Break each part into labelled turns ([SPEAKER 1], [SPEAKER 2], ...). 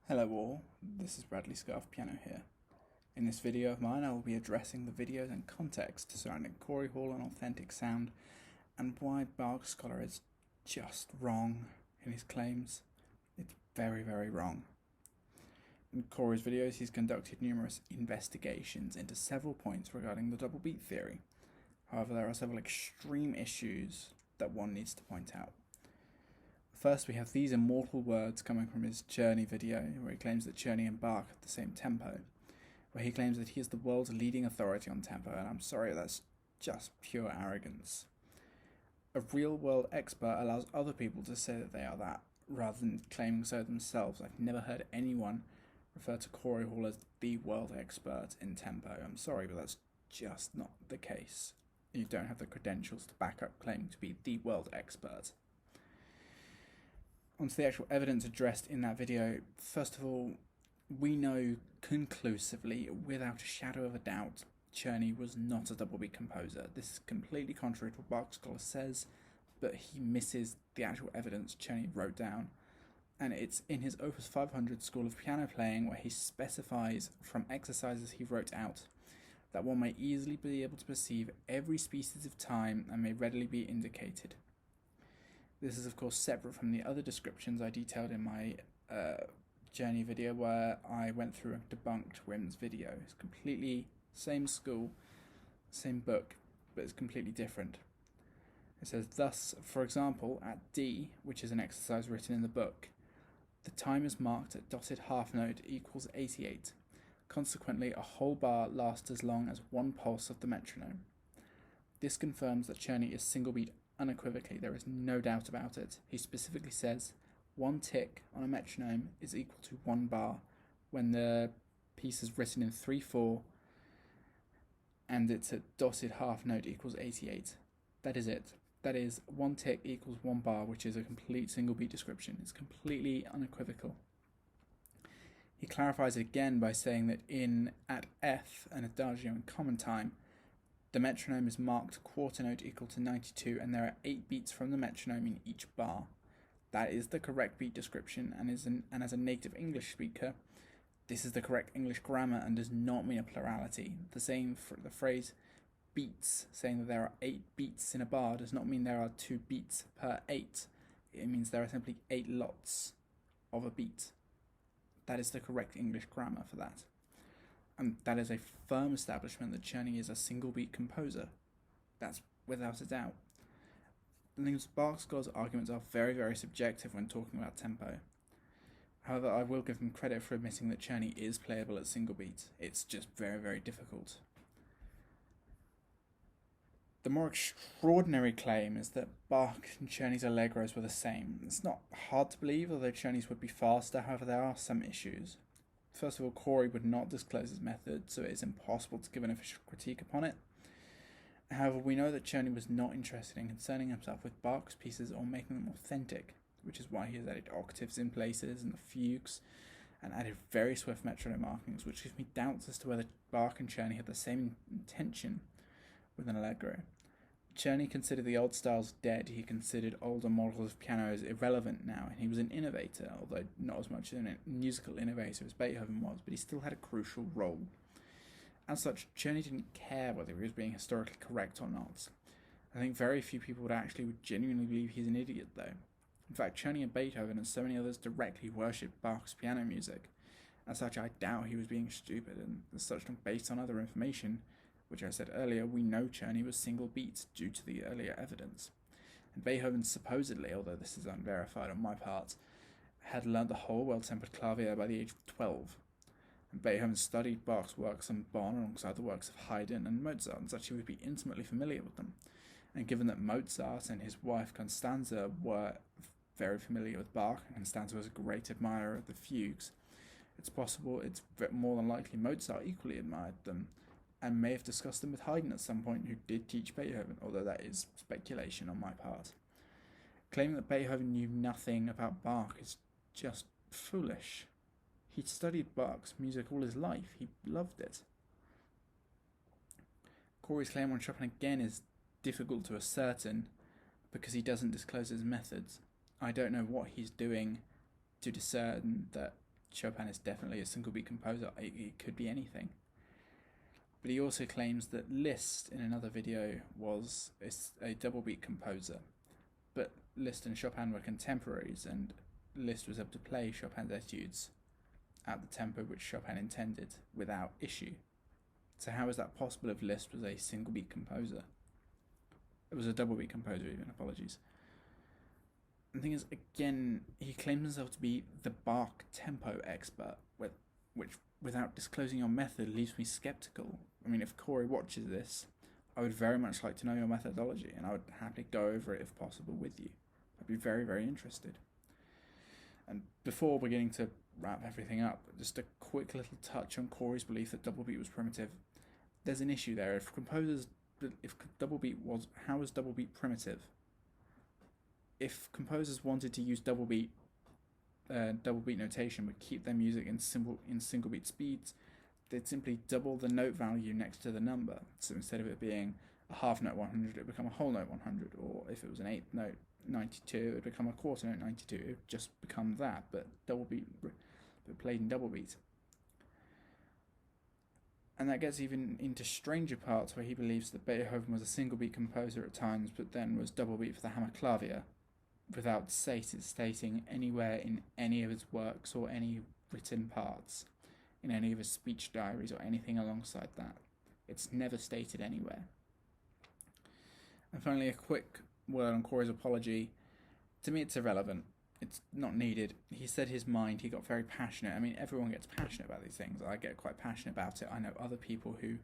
[SPEAKER 1] Hello all, this is Bradley Scarff Piano here. In this video of mine I will be addressing the videos and context surrounding Cory Hall and authentic sound and why BachScholar is just wrong in his claims. It's very, very wrong. In Cory's videos he's conducted numerous investigations into several points regarding the double beat theory. However, there are several extreme issues that one needs to point out. First, we have these immortal words coming from his Czerny video, where he claims that Czerny and Bach have the same tempo, where he claims that he is the world's leading authority on tempo, and I'm sorry, that's just pure arrogance. A real-world expert allows other people to say that they are that, rather than claiming so themselves. I've never heard anyone refer to Cory Hall as the world expert in tempo. I'm sorry, but that's just not the case. You don't have the credentials to back up claiming to be the world expert. Onto the actual evidence addressed in that video. First of all, we know conclusively, without a shadow of a doubt, Czerny was not a double beat composer. This is completely contrary to what BachScholar says, but he misses the actual evidence Czerny wrote down. And it's in his Opus 500 School of Piano Playing where he specifies from exercises he wrote out that one may easily be able to perceive every species of time and may readily be indicated. This is of course separate from the other descriptions I detailed in my Czerny video where I went through and debunked Wim's video. It's completely same school, same book, but it's completely different. It says, thus, for example, at D, which is an exercise written in the book, the time is marked at dotted half note equals 88. Consequently, a whole bar lasts as long as one pulse of the metronome. This confirms that Czerny is single beat unequivocally, there is no doubt about it. He specifically says one tick on a metronome is equal to one bar when the piece is written in 3/4 and it's a dotted half note equals 88. That is it. That is one tick equals one bar, which is a complete single beat description. It's completely unequivocal. He clarifies it again by saying that at F, an adagio in common time, the metronome is marked quarter note equal to 92 and there are 8 beats from the metronome in each bar. That is the correct beat description and as a native English speaker, this is the correct English grammar and does not mean a plurality. The same for the phrase beats, saying that there are 8 beats in a bar does not mean there are 2 beats per 8. It means there are simply 8 lots of a beat. That is the correct English grammar for that. And that is a firm establishment that Czerny is a single beat composer. That's without a doubt. The thing is, BachScholar's arguments are very, very subjective when talking about tempo. However, I will give him credit for admitting that Czerny is playable at single beat. It's just very, very difficult. The more extraordinary claim is that Bach and Czerny's allegros were the same. It's not hard to believe, although Czerny's would be faster. However, there are some issues. First of all, Cory would not disclose his method, so it is impossible to give an official critique upon it. However, we know that Czerny was not interested in concerning himself with Bach's pieces or making them authentic, which is why he has added octaves in places and the fugues, and added very swift metronome markings, which gives me doubts as to whether Bach and Czerny had the same intention with an allegro. Czerny considered the old styles dead. He considered older models of piano as irrelevant now, and he was an innovator, although not as much a musical innovator as Beethoven was, but he still had a crucial role. As such, Czerny didn't care whether he was being historically correct or not. I think very few people would genuinely believe he's an idiot, though. In fact, Czerny and Beethoven and so many others directly worshipped Bach's piano music. As such, I doubt he was being stupid, and as such, based on other information, which I said earlier, we know Czerny was single beat due to the earlier evidence. And Beethoven supposedly, although this is unverified on my part, had learnt the whole well-tempered clavier by the age of 12. And Beethoven studied Bach's works on Bonn alongside the works of Haydn and Mozart, and such he would be intimately familiar with them. And given that Mozart and his wife Constanze were very familiar with Bach, and Constanze was a great admirer of the fugues, it's more than likely Mozart equally admired them, and may have discussed them with Haydn at some point, who did teach Beethoven, although that is speculation on my part. Claiming that Beethoven knew nothing about Bach is just foolish. He'd studied Bach's music all his life. He loved it. Cory's claim on Chopin again is difficult to ascertain because he doesn't disclose his methods. I don't know what he's doing to discern that Chopin is definitely a single beat composer. It could be anything. But he also claims that Liszt, in another video, was a double beat composer. But Liszt and Chopin were contemporaries, and Liszt was able to play Chopin's etudes at the tempo which Chopin intended without issue. So how is that possible if Liszt was a single beat composer? It was a double beat composer even, apologies. The thing is, again, he claims himself to be the Bach tempo expert, which without disclosing your method leaves me skeptical. I mean, if Cory watches this, I would very much like to know your methodology, and I would happily go over it if possible with you. I'd be very, very interested. And before beginning to wrap everything up, just a quick little touch on Cory's belief that double beat was primitive. There's an issue there. If double beat was, how is double beat primitive? If composers wanted to use double beat notation but keep their music in single beat speeds, they'd simply double the note value next to the number. So instead of it being a half note 100, it would become a whole note 100, or if it was an eighth note 92, it would become a quarter note 92. It would just become that, but double beat, but played in double beat. And that gets even into stranger parts, where he believes that Beethoven was a single beat composer at times, but then was double beat for the Hammerklavier, without stating anywhere in any of his works or any written parts, in any of his speech diaries or anything alongside that. It's never stated anywhere. And finally, a quick word on Cory's apology. To me, it's irrelevant. It's not needed. He said his mind. He got very passionate. I mean, everyone gets passionate about these things. I get quite passionate about it. I know other people who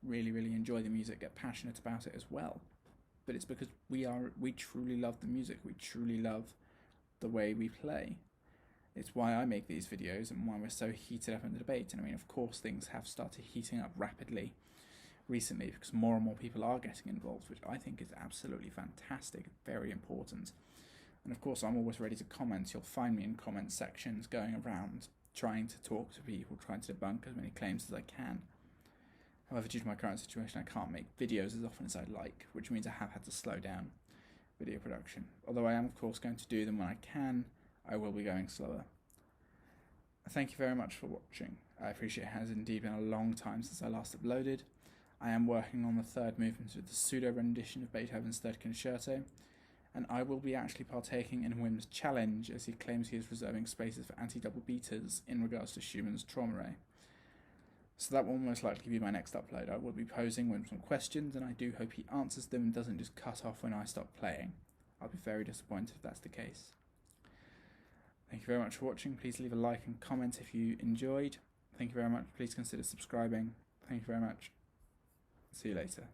[SPEAKER 1] really, really enjoy the music get passionate about it as well. But it's because we truly love the music. We truly love the way we play. It's why I make these videos and why we're so heated up in the debate. And I mean, of course, things have started heating up rapidly recently because more and more people are getting involved, which I think is absolutely fantastic, very important. And of course, I'm always ready to comment. You'll find me in comment sections going around, trying to talk to people, trying to debunk as many claims as I can. However, due to my current situation, I can't make videos as often as I'd like, which means I have had to slow down video production. Although I am, of course, going to do them when I can, I will be going slower. Thank you very much for watching. I appreciate it has indeed been a long time since I last uploaded. I am working on the third movement of the pseudo-rendition of Beethoven's Third Concerto, and I will be actually partaking in Wim's challenge, as he claims he is reserving spaces for anti-double beaters in regards to Schumann's Traumerei. So that will most likely be my next upload. I will be posing Wim some questions, and I do hope he answers them and doesn't just cut off when I stop playing. I'll be very disappointed if that's the case. Thank you very much for watching. Please leave a like and comment if you enjoyed. Thank you very much. Please consider subscribing. Thank you very much. See you later.